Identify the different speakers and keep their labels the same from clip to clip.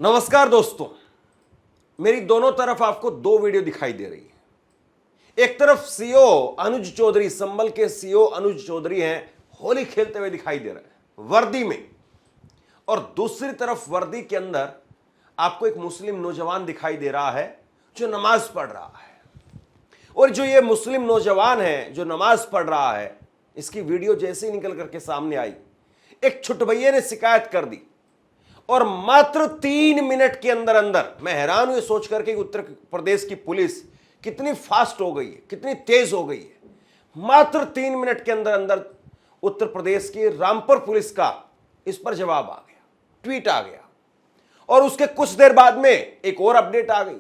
Speaker 1: नमस्कार दोस्तों, मेरी दोनों तरफ आपको दो वीडियो दिखाई दे रही है। एक तरफ सीओ अनुज चौधरी, संभल के सीओ अनुज चौधरी हैं, होली खेलते हुए दिखाई दे रहे हैं वर्दी में, और दूसरी तरफ वर्दी के अंदर आपको एक मुस्लिम नौजवान दिखाई दे रहा है जो नमाज पढ़ रहा है। और जो ये मुस्लिम नौजवान है जो नमाज पढ़ रहा है, इसकी वीडियो जैसे ही निकल करके सामने आई, एक छुटभैये ने शिकायत कर दी और मात्र 3 मिनट के अंदर अंदर, मैं हैरान हूं ये सोच करके कि उत्तर प्रदेश की पुलिस कितनी फास्ट हो गई है, कितनी तेज हो गई है। मात्र 3 मिनट के अंदर अंदर उत्तर प्रदेश की रामपुर पुलिस का इस पर जवाब आ गया, ट्वीट आ गया, और उसके कुछ देर बाद में एक और अपडेट आ गई,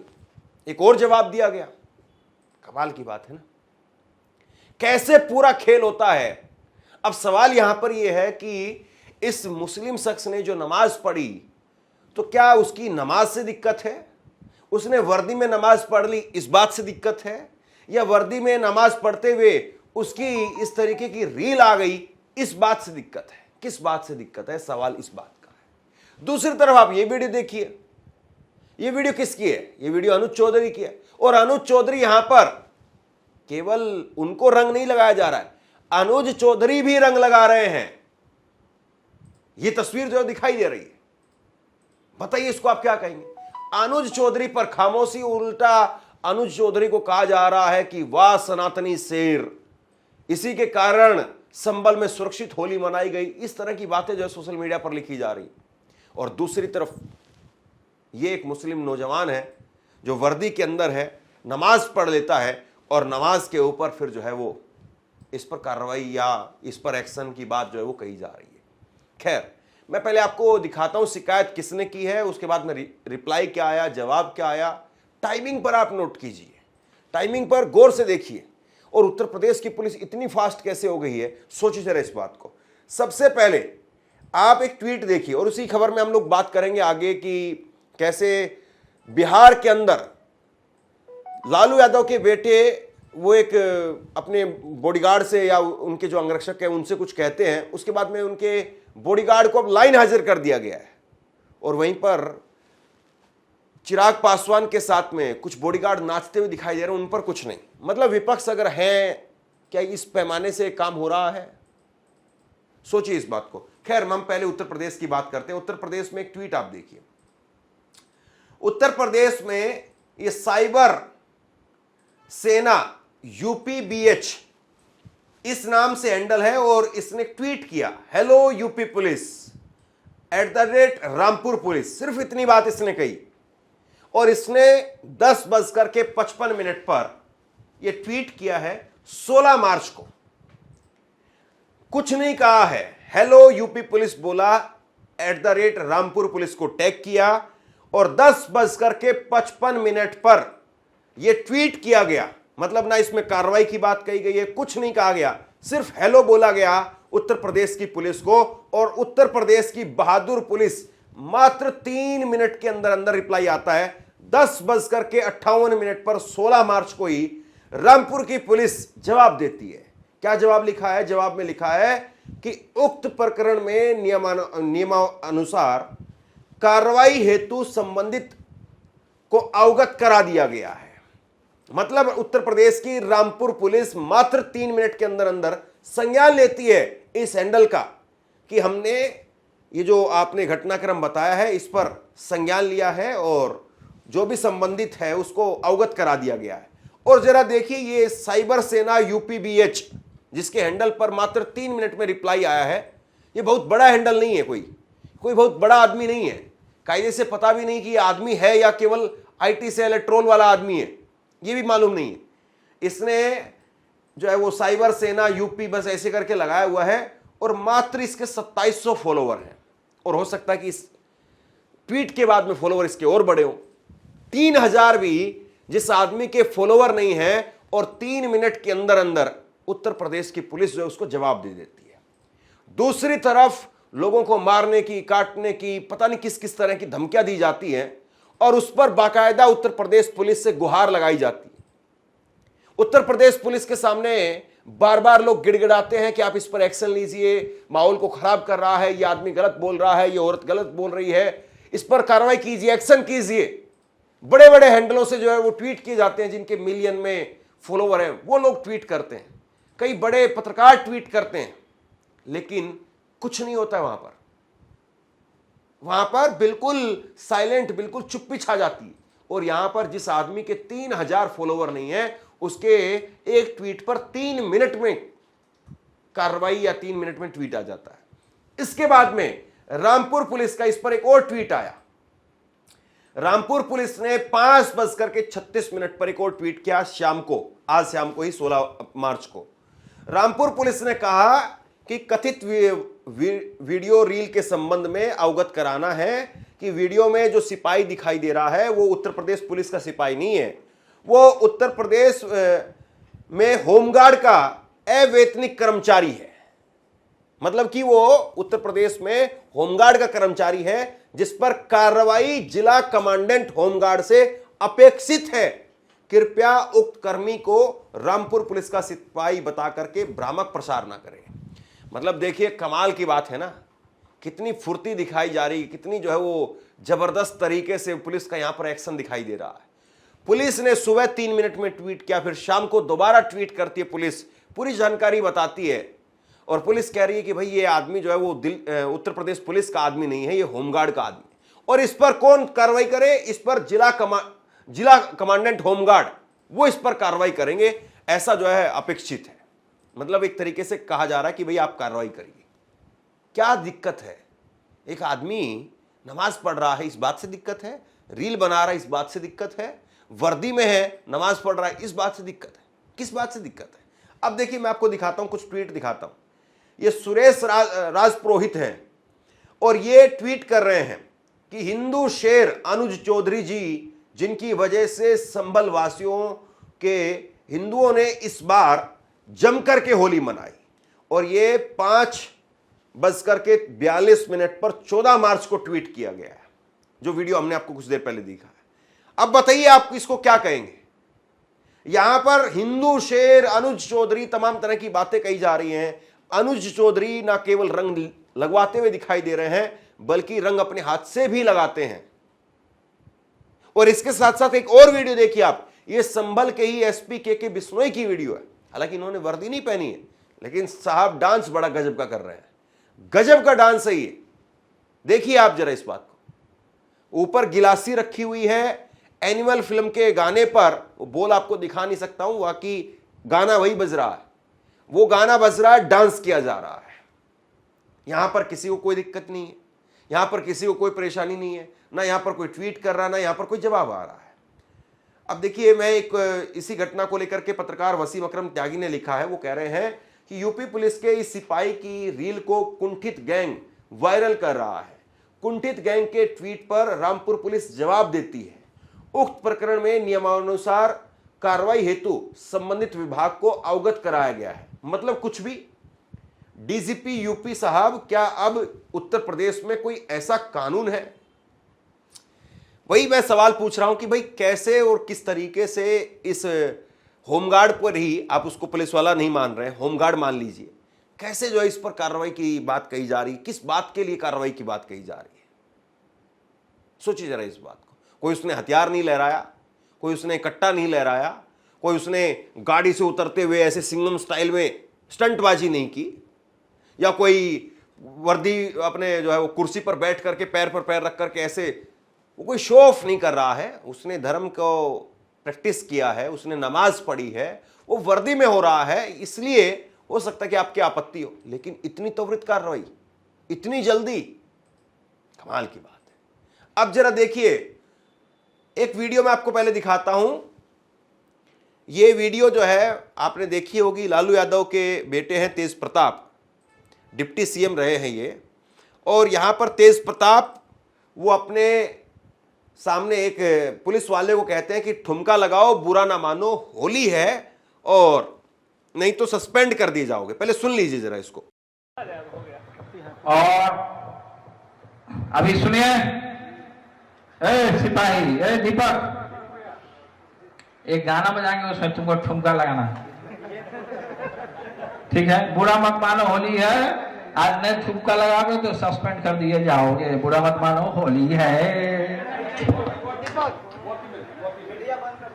Speaker 1: एक और जवाब दिया गया। कमाल की बात है ना, कैसे पूरा खेल होता है। अब सवाल यहां पर यह है कि इस मुस्लिम शख्स ने जो नमाज पढ़ी, तो क्या उसकी नमाज से दिक्कत है, उसने वर्दी में नमाज पढ़ ली इस बात से दिक्कत है, या वर्दी में नमाज पढ़ते हुए उसकी इस तरीके की रील आ गई इस बात से दिक्कत है। किस बात से दिक्कत है, सवाल इस बात का है। दूसरी तरफ आप ये वीडियो देखिए, ये वीडियो किसकी है, ये वीडियो अनुज चौधरी की है। और अनुज चौधरी यहां पर केवल उनको रंग नहीं लगाया जा रहा है, अनुज चौधरी भी रंग लगा रहे हैं। ये तस्वीर जो दिखाई दे रही है, बताइए इसको आप क्या कहेंगे। अनुज चौधरी पर खामोशी, उल्टा अनुज चौधरी को कहा जा रहा है कि वाह सनातनी शेर, इसी के कारण संभल में सुरक्षित होली मनाई गई। इस तरह की बातें जो है सोशल मीडिया पर लिखी जा रही। और दूसरी तरफ ये एक मुस्लिम नौजवान है जो वर्दी के अंदर है, नमाज पढ़ लेता है, और नमाज के ऊपर फिर जो है वो इस पर कार्रवाई या इस पर एक्शन की बात जो है वो कही जा रही है। खैर, मैं पहले आपको दिखाता हूं शिकायत किसने की है, उसके बाद में रिप्लाई क्या आया, जवाब क्या आया। टाइमिंग पर आप नोट कीजिए, टाइमिंग पर गौर से देखिए। और उत्तर प्रदेश की पुलिस इतनी फास्ट कैसे हो गई है, सोचिए जरा इस बात को। सबसे पहले आप एक ट्वीट देखिए, और उसी खबर में हम लोग बात करेंगे आगे कि कैसे बिहार के अंदर लालू यादव के बेटे वो एक अपने बॉडीगार्ड से या उनके जो अंगरक्षक है उनसे कुछ कहते हैं, उसके बाद में उनके बॉडीगार्ड को अब लाइन हाजिर कर दिया गया है। और वहीं पर चिराग पासवान के साथ में कुछ बॉडीगार्ड नाचते हुए दिखाई दे रहे हैं, उन पर कुछ नहीं। मतलब विपक्ष अगर है, क्या इस पैमाने से काम हो रहा है, सोचिए इस बात को। खैर, हम पहले उत्तर प्रदेश की बात करते हैं। उत्तर प्रदेश में एक ट्वीट आप देखिए। उत्तर प्रदेश में ये साइबर सेना UPBH इस नाम से हैंडल है, और इसने ट्वीट किया, hello UP police @Rampur police. सिर्फ इतनी बात इसने कही, और इसने 10:55 पर यह ट्वीट किया है 16 मार्च को। कुछ नहीं कहा है, हेलो यूपी पुलिस बोला, @रामपुर पुलिस को टैग किया, और 10:55 पर यह ट्वीट किया गया। मतलब ना इसमें कार्रवाई की बात कही गई है, कुछ नहीं कहा गया, सिर्फ हेलो बोला गया उत्तर प्रदेश की पुलिस को। और उत्तर प्रदेश की बहादुर पुलिस मात्र 3 मिनट के अंदर अंदर रिप्लाई आता है। 10:58 पर 16 मार्च को ही रामपुर की पुलिस जवाब देती है। क्या जवाब लिखा है? जवाब में लिखा है कि उक्त प्रकरण में नियमानुसार कार्रवाई हेतु संबंधित को अवगत करा दिया गया है। मतलब उत्तर प्रदेश की रामपुर पुलिस मात्र 3 मिनट के अंदर अंदर संज्ञान लेती है इस हैंडल का कि हमने ये जो आपने घटनाक्रम बताया है इस पर संज्ञान लिया है, और जो भी संबंधित है उसको अवगत करा दिया गया है। और जरा देखिए, ये साइबर सेना UPBH जिसके हैंडल पर मात्र 3 मिनट में रिप्लाई आया है, ये बहुत बड़ा हैंडल नहीं है, कोई बहुत बड़ा आदमी नहीं है। कायदे से पता भी नहीं कि ये आदमी है या केवल IT से इलेक्ट्रोल वाला आदमी है, ये भी मालूम नहीं है। इसने जो है वो साइबर सेना UP बस ऐसे करके लगाया हुआ है, और मात्र इसके 2700 फॉलोवर हैं। और हो सकता है कि इस ट्वीट के बाद में फॉलोवर इसके और बड़े हों। 3000 भी जिस आदमी के फॉलोवर नहीं है, और 3 मिनट के अंदर अंदर उत्तर प्रदेश की पुलिस जो है उसको जवाब दे देती है। दूसरी तरफ लोगों को मारने की, काटने की, पता नहीं किस किस तरह की धमकियां दी जाती हैं, और उस पर बाकायदा उत्तर प्रदेश पुलिस से गुहार लगाई जाती है। उत्तर प्रदेश पुलिस के सामने बार बार लोग गिड़गिड़ाते हैं कि आप इस पर एक्शन लीजिए, माहौल को खराब कर रहा है, ये आदमी गलत बोल रहा है, ये औरत गलत बोल रही है। इस पर कार्रवाई कीजिए, एक्शन कीजिए। बड़े बड़े हैंडलों से जो है वो ट्वीट किए जाते हैं, जिनके मिलियन में फॉलोवर हैं, वो लोग ट्वीट करते हैं, कई बड़े पत्रकार ट्वीट करते हैं, लेकिन कुछ नहीं होता है वहां पर बिल्कुल साइलेंट, बिल्कुल चुप्पी छा जाती है। और यहां पर जिस आदमी के 3000 फॉलोवर नहीं है, उसके एक ट्वीट पर 3 मिनट में कार्रवाई या 3 मिनट में ट्वीट आ जाता है। इसके बाद में रामपुर पुलिस का इस पर एक और ट्वीट आया। रामपुर पुलिस ने 5:36 पर एक और ट्वीट किया शाम को, आज शाम को ही 16 मार्च को। रामपुर पुलिस ने कहा कि कथित वीडियो रील के संबंध में अवगत कराना है कि वीडियो में जो सिपाही दिखाई दे रहा है वो उत्तर प्रदेश पुलिस का सिपाही नहीं है, वो उत्तर प्रदेश में होमगार्ड का अवैतनिक कर्मचारी है। मतलब कि वो उत्तर प्रदेश में होमगार्ड का कर्मचारी है, जिस पर कार्रवाई जिला कमांडेंट होमगार्ड से अपेक्षित है। कृपया उक्त कर्मी को रामपुर पुलिस का सिपाही बता करके भ्रामक प्रसार ना करें। मतलब देखिए, कमाल की बात है ना, कितनी फुर्ती दिखाई जा रही है, कितनी जो है वो जबरदस्त तरीके से पुलिस का यहां पर एक्शन दिखाई दे रहा है। पुलिस ने सुबह 3 मिनट में ट्वीट किया, फिर शाम को दोबारा ट्वीट करती है पुलिस, पूरी जानकारी बताती है। और पुलिस कह रही है कि भाई ये आदमी जो है वो उत्तर प्रदेश पुलिस का आदमी नहीं है, ये होमगार्ड का आदमी। और इस पर कौन कार्रवाई करे? इस पर जिला कमांडेंट होमगार्ड, वो इस पर कार्रवाई करेंगे, ऐसा जो है अपेक्षित है। मतलब एक तरीके से कहा जा रहा है कि भाई आप कार्रवाई करिए। क्या दिक्कत है? एक आदमी नमाज पढ़ रहा है, इस बात से दिक्कत है? रील बना रहा है, इस बात से दिक्कत है? वर्दी में है, नमाज पढ़ रहा है, इस बात से दिक्कत है? किस बात से दिक्कत है? अब देखिए, मैं आपको दिखाता हूं, कुछ ट्वीट दिखाता हूं। ये सुरेश राजपुरोहित हैं और ये ट्वीट कर रहे हैं कि हिंदू शेर अनुज चौधरी जी, जिनकी वजह से संभल वासियों के हिंदुओं ने इस बार जमकर के होली मनाई। और ये 5:42 पर 14 मार्च को ट्वीट किया गया है, जो वीडियो हमने आपको कुछ देर पहले दिखा है। अब बताइए आप इसको क्या कहेंगे? यहां पर हिंदू शेर अनुज चौधरी, तमाम तरह की बातें कही जा रही हैं। अनुज चौधरी ना केवल रंग लगवाते हुए दिखाई दे रहे हैं, बल्कि रंग अपने हाथ से भी लगाते हैं। और इसके साथ साथ एक और वीडियो देखिए आप, ये संभल के ही एसपी के बिश्नोई की वीडियो है। हालांकि इन्होंने वर्दी नहीं पहनी है, लेकिन साहब डांस बड़ा गजब का कर रहे हैं। गजब का डांस है ये। देखिए आप जरा इस बात को। ऊपर गिलासी रखी हुई है, एनिमल फिल्म के गाने पर, वो बोल आपको दिखा नहीं सकता हूं, बाकी गाना वही बज रहा है, वो गाना बज रहा है, डांस किया जा रहा है। यहां पर किसी को कोई दिक्कत नहीं है, यहां पर किसी को कोई परेशानी नहीं है, ना यहां पर कोई ट्वीट कर रहा है, ना यहां पर कोई जवाब आ रहा है। अब देखिए, मैं एक इसी घटना को लेकर के पत्रकार वसीम अकरम त्यागी ने लिखा है। वो कह रहे हैं कि यूपी पुलिस के इस सिपाही की रील को कुंठित गैंग वायरल कर रहा है। कुंठित गैंग के ट्वीट पर रामपुर पुलिस जवाब देती है। उक्त प्रकरण में नियमानुसार कार्रवाई हेतु संबंधित विभाग को अवगत कराया गया है। मतलब कुछ भी। डीजीपी यूपी साहब, क्या अब उत्तर प्रदेश में कोई ऐसा कानून है? वही मैं सवाल पूछ रहा हूं कि भाई कैसे और किस तरीके से इस होमगार्ड पर ही, आप उसको पुलिस वाला नहीं मान रहे, होमगार्ड मान लीजिए, कैसे जो है इस पर कार्रवाई की बात कही जा रही, किस बात के लिए कार्रवाई की बात कही जा रही है? सोचिए जरा इस बात को। कोई उसने हथियार नहीं लहराया, कोई उसने कट्टा नहीं लहराया, कोई उसने गाड़ी से उतरते हुए ऐसे सिंघम स्टाइल में स्टंटबाजी नहीं की, या कोई वर्दी अपने जो है वो कुर्सी पर बैठ करके पैर पर पैर रख करके ऐसे, वो कोई शो ऑफ नहीं कर रहा है। उसने धर्म को प्रैक्टिस किया है, उसने नमाज पढ़ी है, वो वर्दी में हो रहा है, इसलिए हो सकता है कि आपकी आपत्ति हो। लेकिन इतनी त्वरित कार्रवाई, इतनी जल्दी, कमाल की बात है। अब जरा देखिए, एक वीडियो मैं आपको पहले दिखाता हूं। ये वीडियो जो है आपने देखी होगी, लालू यादव के बेटे हैं तेज प्रताप, डिप्टी सीएम रहे हैं ये। और यहां पर तेज प्रताप वो अपने सामने एक पुलिस वाले को कहते हैं कि ठुमका लगाओ, बुरा ना मानो, होली है और नहीं तो सस्पेंड कर दिए जाओगे। पहले सुन लीजिए जरा इसको।
Speaker 2: और अभी सुनिए, सिपाही, दीपक, एक गाना बजाएंगे, उसमें तुमको ठुमका लगाना है, ठीक है? बुरा मत मानो, होली है, आज नहीं थुक्का लगाओगे तो सस्पेंड कर दिए जाओगे, बुरा मत मानो, होली है।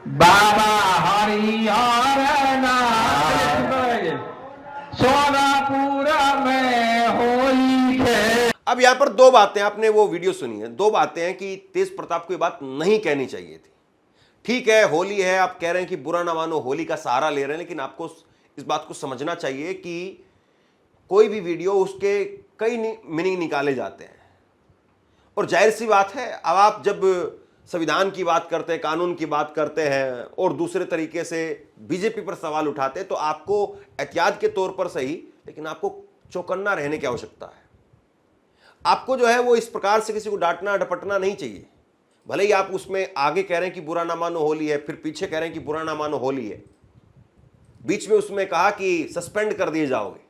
Speaker 2: बाबा हरिहर नाथ सोनापुरा में होली है।
Speaker 1: अब यहां पर दो बातें, आपने वो वीडियो सुनी है, दो बातें हैं कि तेज प्रताप को ये बात नहीं कहनी चाहिए थी। ठीक है, होली है, आप कह रहे हैं कि बुरा ना मानो, होली का सहारा ले रहे हैं, लेकिन आपको इस बात को समझना चाहिए कि कोई भी वीडियो उसके कई मीनिंग निकाले जाते हैं। और जाहिर सी बात है, अब आप जब संविधान की बात करते हैं, कानून की बात करते हैं और दूसरे तरीके से बीजेपी पर सवाल उठाते हैं, तो आपको एहतियात के तौर पर सही, लेकिन आपको चौकन्ना रहने की आवश्यकता है। आपको जो है वो इस प्रकार से किसी को डांटना डपटना नहीं चाहिए। भले ही आप उसमें आगे कह रहे हैं कि बुरा ना मानो होली है, फिर पीछे कह रहे हैं कि बुरा ना मानो होली है, बीच में उसमें कहा कि सस्पेंड कर दिए जाओगे,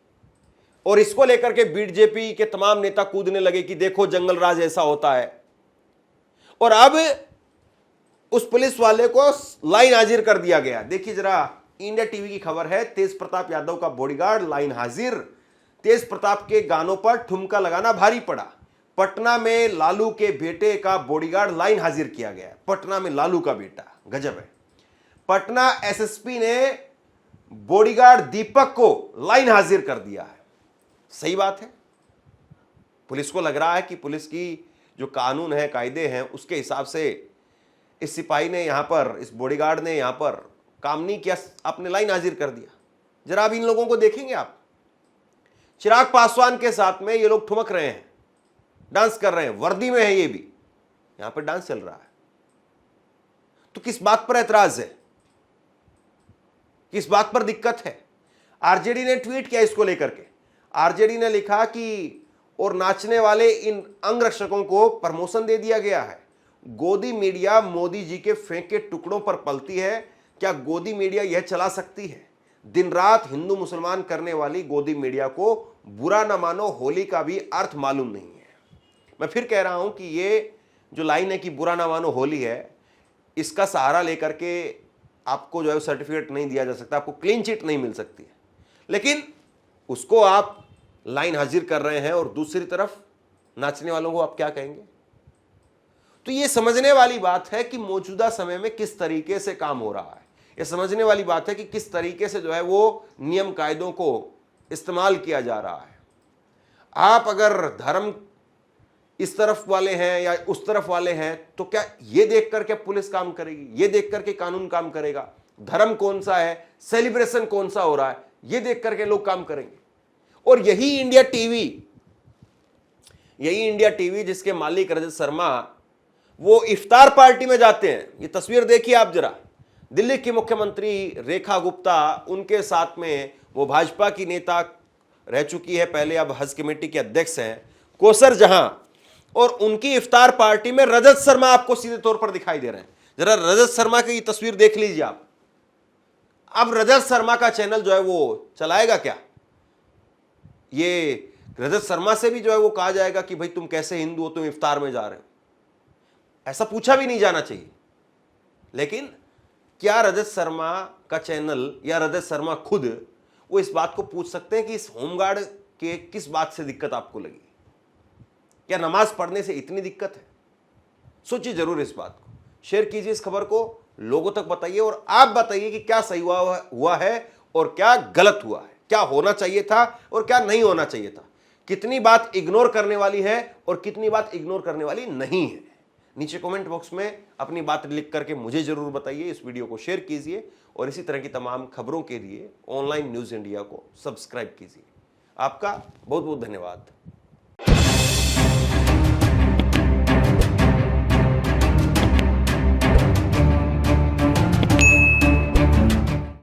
Speaker 1: और इसको लेकर के बीजेपी के तमाम नेता कूदने लगे कि देखो जंगल राज ऐसा होता है। और अब उस पुलिस वाले को लाइन हाजिर कर दिया गया। देखिए जरा, इंडिया टीवी की खबर है, तेज प्रताप यादव का बॉडीगार्ड लाइन हाजिर। तेज प्रताप के गानों पर ठुमका लगाना भारी पड़ा। पटना में लालू के बेटे का बॉडीगार्ड लाइन हाजिर किया गया। पटना में लालू का बेटा, गजब है। पटना एसएसपी ने बॉडीगार्ड दीपक को लाइन हाजिर कर दिया है। सही बात है, पुलिस को लग रहा है कि पुलिस की जो कानून है, कायदे हैं, उसके हिसाब से इस सिपाही ने यहां पर, इस बॉडीगार्ड ने यहां पर काम नहीं किया, आपने लाइन हाजिर कर दिया। जरा अब इन लोगों को देखेंगे आप, चिराग पासवान के साथ में ये लोग ठुमक रहे हैं, डांस कर रहे हैं, वर्दी में है ये भी, यहां पर डांस चल रहा है। तो किस बात पर ऐतराज है, किस बात पर दिक्कत है? आरजेडी ने ट्वीट किया इसको लेकर के। आरजेडी ने लिखा कि और नाचने वाले इन अंगरक्षकों को प्रमोशन दे दिया गया है। गोदी मीडिया मोदी जी के फेंके टुकड़ों पर पलती है। क्या गोदी मीडिया यह चला सकती है? दिन रात हिंदू मुसलमान करने वाली गोदी मीडिया को बुरा न मानो होली का भी अर्थ मालूम नहीं है। मैं फिर कह रहा हूं कि ये जो लाइन है कि बुरा न मानो होली है, इसका सहारा लेकर के आपको जो है सर्टिफिकेट नहीं दिया जा सकता, आपको क्लीन चिट नहीं मिल सकती है। लेकिन उसको आप लाइन हाजिर कर रहे हैं और दूसरी तरफ नाचने वालों को आप क्या कहेंगे? तो ये समझने वाली बात है कि मौजूदा समय में किस तरीके से काम हो रहा है। ये समझने वाली बात है कि किस तरीके से जो है वो नियम कायदों को इस्तेमाल किया जा रहा है। आप अगर धर्म इस तरफ वाले हैं या उस तरफ वाले हैं, तो क्या ये देख करके पुलिस काम करेगी? ये देख करके कानून काम करेगा? धर्म कौन सा है, सेलिब्रेशन कौन सा हो रहा है, ये देख करके लोग काम करेंगे। और यही इंडिया टीवी जिसके मालिक रजत शर्मा, वो इफ्तार पार्टी में जाते हैं। ये तस्वीर देखिए आप जरा, दिल्ली की मुख्यमंत्री रेखा गुप्ता, उनके साथ में वो भाजपा की नेता रह चुकी है पहले, अब हज कमेटी के अध्यक्ष हैं, कौसर जहां, और उनकी इफ्तार पार्टी में रजत शर्मा आपको सीधे तौर पर दिखाई दे रहे हैं। जरा रजत शर्मा की तस्वीर देख लीजिए आप। अब रजत शर्मा का चैनल जो है वो चलाएगा क्या? ये रजत शर्मा से भी जो है वो कहा जाएगा कि भाई तुम कैसे हिंदू हो, तुम इफ्तार में जा रहे हो? ऐसा पूछा भी नहीं जाना चाहिए। लेकिन क्या रजत शर्मा का चैनल या रजत शर्मा खुद वो इस बात को पूछ सकते हैं कि इस होमगार्ड के किस बात से दिक्कत आपको लगी? क्या नमाज पढ़ने से इतनी दिक्कत है? सोचिए जरूर इस बात को। शेयर कीजिए इस खबर को, लोगों तक बताइए, और आप बताइए कि क्या सही हुआ है और क्या गलत हुआ है, क्या होना चाहिए था और क्या नहीं होना चाहिए था, कितनी बात इग्नोर करने वाली है और कितनी बात इग्नोर करने वाली नहीं है। नीचे कमेंट बॉक्स में अपनी बात लिख करके मुझे जरूर बताइए। इस वीडियो को शेयर कीजिए और इसी तरह की तमाम खबरों के लिए ऑनलाइन न्यूज़ इंडिया को सब्सक्राइब कीजिए। आपका बहुत बहुत धन्यवाद।